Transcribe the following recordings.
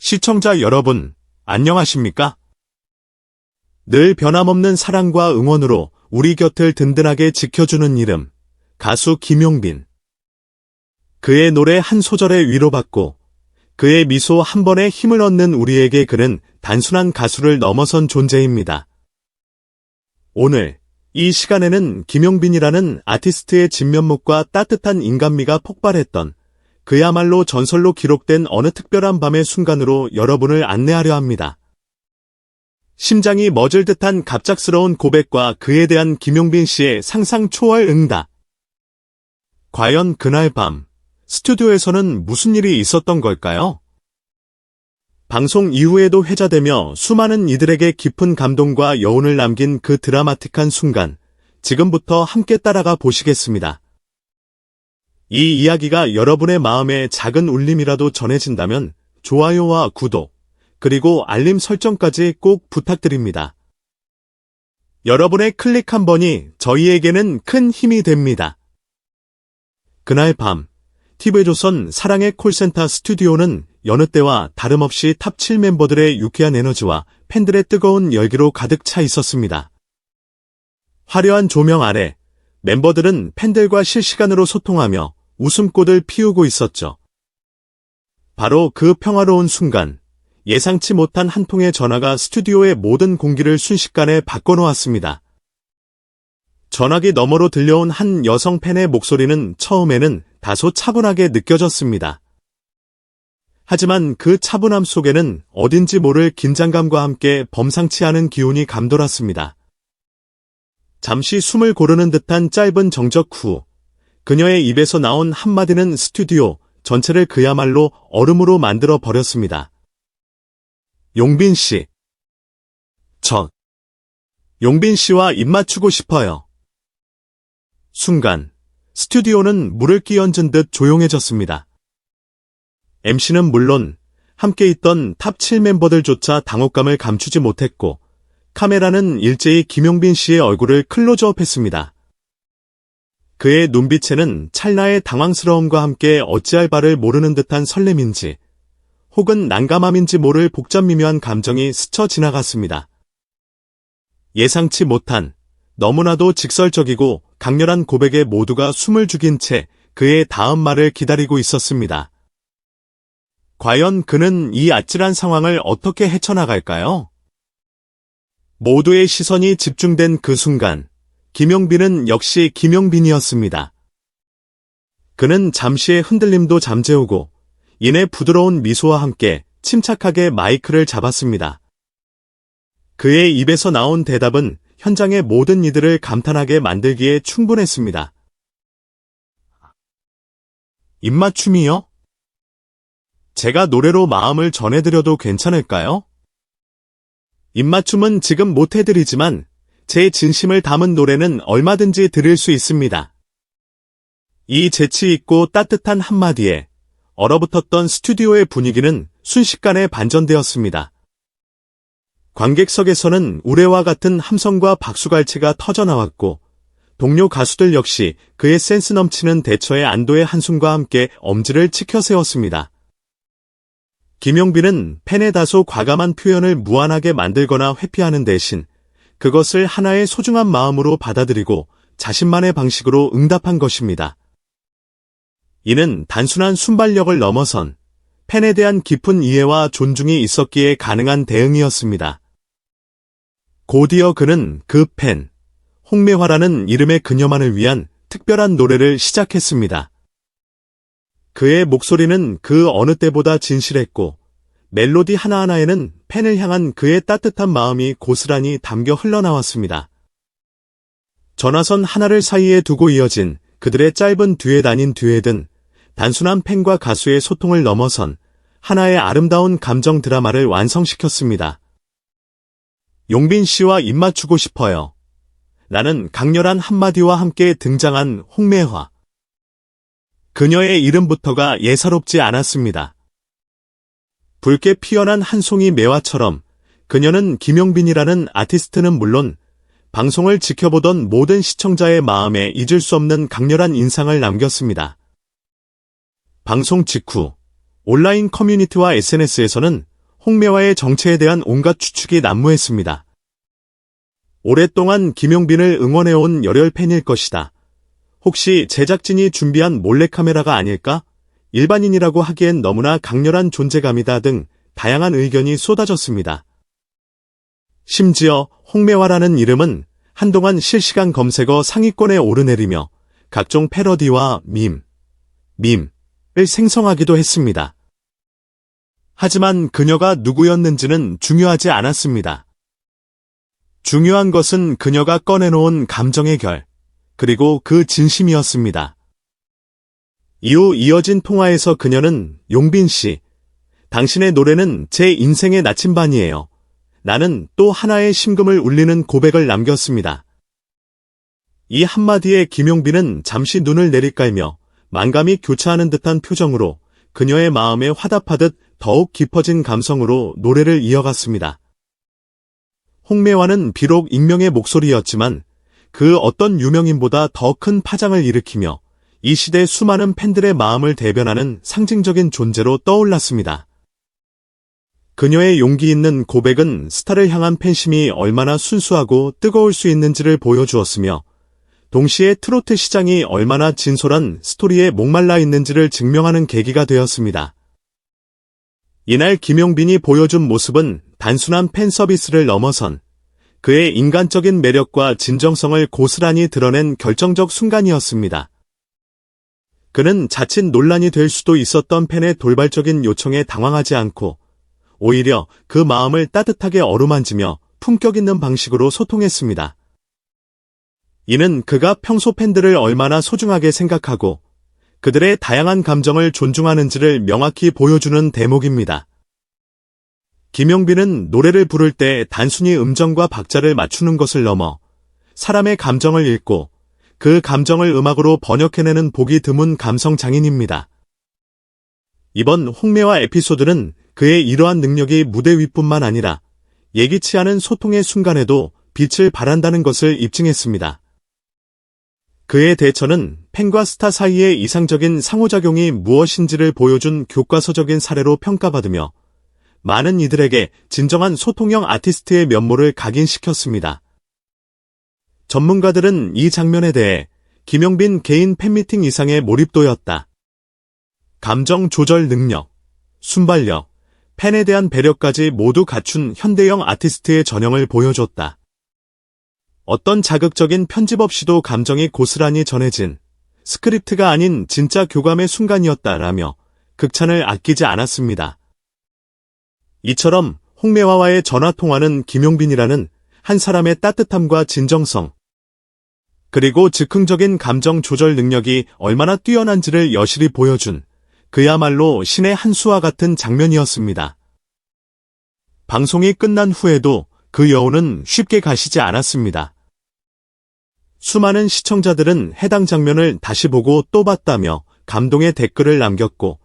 시청자 여러분, 안녕하십니까? 늘 변함없는 사랑과 응원으로 우리 곁을 든든하게 지켜주는 이름, 가수 김용빈. 그의 노래 한 소절에 위로받고 그의 미소 한 번에 힘을 얻는 우리에게 그는 단순한 가수를 넘어선 존재입니다. 오늘 이 시간에는 김용빈이라는 아티스트의 진면목과 따뜻한 인간미가 폭발했던 그야말로 전설로 기록된 어느 특별한 밤의 순간으로 여러분을 안내하려 합니다. 심장이 멎을 듯한 갑작스러운 고백과 그에 대한 김용빈 씨의 상상 초월 응답. 과연 그날 밤, 스튜디오에서는 무슨 일이 있었던 걸까요? 방송 이후에도 회자되며 수많은 이들에게 깊은 감동과 여운을 남긴 그 드라마틱한 순간, 지금부터 함께 따라가 보시겠습니다. 이 이야기가 여러분의 마음에 작은 울림이라도 전해진다면 좋아요와 구독, 그리고 알림 설정까지 꼭 부탁드립니다. 여러분의 클릭 한 번이 저희에게는 큰 힘이 됩니다. 그날 밤, TV조선 사랑의 콜센터 스튜디오는 여느 때와 다름없이 탑 7 멤버들의 유쾌한 에너지와 팬들의 뜨거운 열기로 가득 차 있었습니다. 화려한 조명 아래 멤버들은 팬들과 실시간으로 소통하며 웃음꽃을 피우고 있었죠. 바로 그 평화로운 순간, 예상치 못한 한 통의 전화가 스튜디오의 모든 공기를 순식간에 바꿔놓았습니다. 전화기 너머로 들려온 한 여성 팬의 목소리는 처음에는 다소 차분하게 느껴졌습니다. 하지만 그 차분함 속에는 어딘지 모를 긴장감과 함께 범상치 않은 기운이 감돌았습니다. 잠시 숨을 고르는 듯한 짧은 정적 후, 그녀의 입에서 나온 한마디는 스튜디오 전체를 그야말로 얼음으로 만들어 버렸습니다. 용빈 씨. 용빈 씨와 입 맞추고 싶어요. 순간, 스튜디오는 물을 끼얹은 듯 조용해졌습니다. MC는 물론 함께 있던 탑 7 멤버들조차 당혹감을 감추지 못했고, 카메라는 일제히 김용빈 씨의 얼굴을 클로즈업했습니다. 그의 눈빛에는 찰나의 당황스러움과 함께 어찌할 바를 모르는 듯한 설렘인지, 혹은 난감함인지 모를 복잡 미묘한 감정이 스쳐 지나갔습니다. 예상치 못한, 너무나도 직설적이고 강렬한 고백에 모두가 숨을 죽인 채 그의 다음 말을 기다리고 있었습니다. 과연 그는 이 아찔한 상황을 어떻게 헤쳐나갈까요? 모두의 시선이 집중된 그 순간, 김용빈은 역시 김용빈이었습니다. 그는 잠시의 흔들림도 잠재우고 이내 부드러운 미소와 함께 침착하게 마이크를 잡았습니다. 그의 입에서 나온 대답은 현장의 모든 이들을 감탄하게 만들기에 충분했습니다. 입맞춤이요? 제가 노래로 마음을 전해드려도 괜찮을까요? 입맞춤은 지금 못해드리지만 제 진심을 담은 노래는 얼마든지 들을 수 있습니다. 이 재치있고 따뜻한 한마디에 얼어붙었던 스튜디오의 분위기는 순식간에 반전되었습니다. 관객석에서는 우레와 같은 함성과 박수갈채가 터져나왔고 동료 가수들 역시 그의 센스 넘치는 대처에 안도의 한숨과 함께 엄지를 치켜세웠습니다. 김용빈은 팬의 다소 과감한 표현을 무안하게 만들거나 회피하는 대신 그것을 하나의 소중한 마음으로 받아들이고 자신만의 방식으로 응답한 것입니다. 이는 단순한 순발력을 넘어선 팬에 대한 깊은 이해와 존중이 있었기에 가능한 대응이었습니다. 곧이어 그는 그 팬, 홍매화라는 이름의 그녀만을 위한 특별한 노래를 시작했습니다. 그의 목소리는 그 어느 때보다 진실했고 멜로디 하나하나에는 팬을 향한 그의 따뜻한 마음이 고스란히 담겨 흘러나왔습니다. 전화선 하나를 사이에 두고 이어진 그들의 짧은 듀엣 아닌 듀엣은 단순한 팬과 가수의 소통을 넘어선 하나의 아름다운 감정 드라마를 완성시켰습니다. 용빈 씨와 입맞추고 싶어요. 라는 강렬한 한마디와 함께 등장한 홍매화. 그녀의 이름부터가 예사롭지 않았습니다. 붉게 피어난 한 송이 매화처럼 그녀는 김용빈이라는 아티스트는 물론 방송을 지켜보던 모든 시청자의 마음에 잊을 수 없는 강렬한 인상을 남겼습니다. 방송 직후 온라인 커뮤니티와 SNS에서는 홍매화의 정체에 대한 온갖 추측이 난무했습니다. 오랫동안 김용빈을 응원해온 열혈 팬일 것이다. 혹시 제작진이 준비한 몰래카메라가 아닐까? 일반인이라고 하기엔 너무나 강렬한 존재감이다 등 다양한 의견이 쏟아졌습니다. 심지어 홍매화라는 이름은 한동안 실시간 검색어 상위권에 오르내리며 각종 패러디와 밈을 생성하기도 했습니다. 하지만 그녀가 누구였는지는 중요하지 않았습니다. 중요한 것은 그녀가 꺼내놓은 감정의 결, 그리고 그 진심이었습니다. 이후 이어진 통화에서 그녀는 용빈 씨, 당신의 노래는 제 인생의 나침반이에요. 나는 또 하나의 심금을 울리는 고백을 남겼습니다. 이 한마디에 김용빈은 잠시 눈을 내리깔며 만감이 교차하는 듯한 표정으로 그녀의 마음에 화답하듯 더욱 깊어진 감성으로 노래를 이어갔습니다. 홍매화는 비록 익명의 목소리였지만 그 어떤 유명인보다 더 큰 파장을 일으키며 이 시대 수많은 팬들의 마음을 대변하는 상징적인 존재로 떠올랐습니다. 그녀의 용기 있는 고백은 스타를 향한 팬심이 얼마나 순수하고 뜨거울 수 있는지를 보여주었으며 동시에 트로트 시장이 얼마나 진솔한 스토리에 목말라 있는지를 증명하는 계기가 되었습니다. 이날 김용빈이 보여준 모습은 단순한 팬 서비스를 넘어선 그의 인간적인 매력과 진정성을 고스란히 드러낸 결정적 순간이었습니다. 그는 자칫 논란이 될 수도 있었던 팬의 돌발적인 요청에 당황하지 않고 오히려 그 마음을 따뜻하게 어루만지며 품격 있는 방식으로 소통했습니다. 이는 그가 평소 팬들을 얼마나 소중하게 생각하고 그들의 다양한 감정을 존중하는지를 명확히 보여주는 대목입니다. 김용빈은 노래를 부를 때 단순히 음정과 박자를 맞추는 것을 넘어 사람의 감정을 읽고 그 감정을 음악으로 번역해내는 보기 드문 감성 장인입니다. 이번 홍매화 에피소드는 그의 이러한 능력이 무대 위뿐만 아니라 예기치 않은 소통의 순간에도 빛을 발한다는 것을 입증했습니다. 그의 대처는 팬과 스타 사이의 이상적인 상호작용이 무엇인지를 보여준 교과서적인 사례로 평가받으며 많은 이들에게 진정한 소통형 아티스트의 면모를 각인시켰습니다. 전문가들은 이 장면에 대해 김용빈 개인 팬미팅 이상의 몰입도였다. 감정 조절 능력, 순발력, 팬에 대한 배려까지 모두 갖춘 현대형 아티스트의 전형을 보여줬다. 어떤 자극적인 편집 없이도 감정이 고스란히 전해진 스크립트가 아닌 진짜 교감의 순간이었다라며 극찬을 아끼지 않았습니다. 이처럼 홍매화와의 전화통화는 김용빈이라는 한 사람의 따뜻함과 진정성, 그리고 즉흥적인 감정 조절 능력이 얼마나 뛰어난지를 여실히 보여준 그야말로 신의 한 수와 같은 장면이었습니다. 방송이 끝난 후에도 그 여운은 쉽게 가시지 않았습니다. 수많은 시청자들은 해당 장면을 다시 보고 또 봤다며 감동의 댓글을 남겼고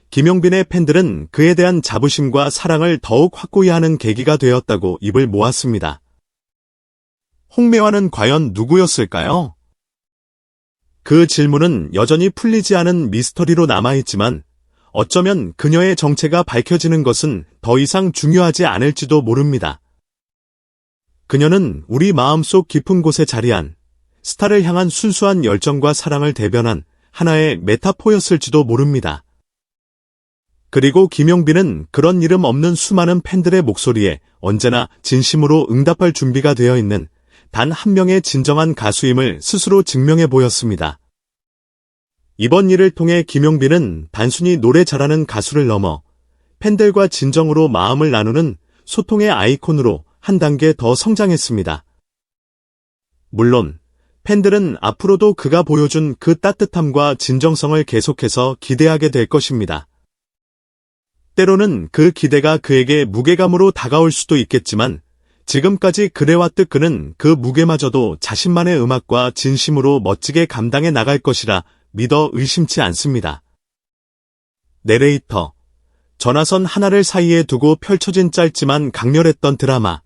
김용빈의 팬들은 그에 대한 자부심과 사랑을 더욱 확고히 하는 계기가 되었다고 입을 모았습니다. 홍매화는 과연 누구였을까요? 그 질문은 여전히 풀리지 않은 미스터리로 남아있지만 어쩌면 그녀의 정체가 밝혀지는 것은 더 이상 중요하지 않을지도 모릅니다. 그녀는 우리 마음속 깊은 곳에 자리한 스타를 향한 순수한 열정과 사랑을 대변한 하나의 메타포였을지도 모릅니다. 그리고 김용빈은 그런 이름 없는 수많은 팬들의 목소리에 언제나 진심으로 응답할 준비가 되어 있는 단 한 명의 진정한 가수임을 스스로 증명해 보였습니다. 이번 일을 통해 김용빈은 단순히 노래 잘하는 가수를 넘어 팬들과 진정으로 마음을 나누는 소통의 아이콘으로 한 단계 더 성장했습니다. 물론 팬들은 앞으로도 그가 보여준 그 따뜻함과 진정성을 계속해서 기대하게 될 것입니다. 때로는 그 기대가 그에게 무게감으로 다가올 수도 있겠지만 지금까지 그래왔듯 그는 그 무게마저도 자신만의 음악과 진심으로 멋지게 감당해 나갈 것이라 믿어 의심치 않습니다. 내레이터, 전화선 하나를 사이에 두고 펼쳐진 짧지만 강렬했던 드라마.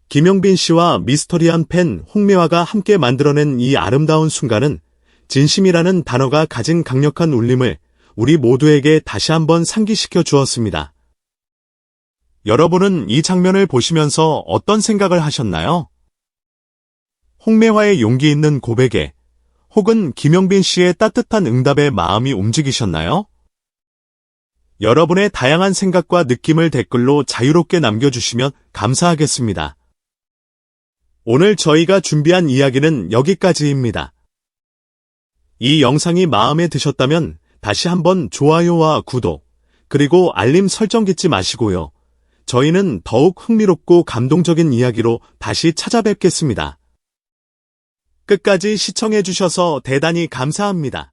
김용빈 씨와 미스터리한 팬 홍매화가 함께 만들어낸 이 아름다운 순간은 진심이라는 단어가 가진 강력한 울림을 우리 모두에게 다시 한번 상기시켜 주었습니다. 여러분은 이 장면을 보시면서 어떤 생각을 하셨나요? 홍매화의 용기 있는 고백에 혹은 김영빈 씨의 따뜻한 응답에 마음이 움직이셨나요? 여러분의 다양한 생각과 느낌을 댓글로 자유롭게 남겨주시면 감사하겠습니다. 오늘 저희가 준비한 이야기는 여기까지입니다. 이 영상이 마음에 드셨다면 다시 한번 좋아요와 구독, 그리고 알림 설정 잊지 마시고요. 저희는 더욱 흥미롭고 감동적인 이야기로 다시 찾아뵙겠습니다. 끝까지 시청해주셔서 대단히 감사합니다.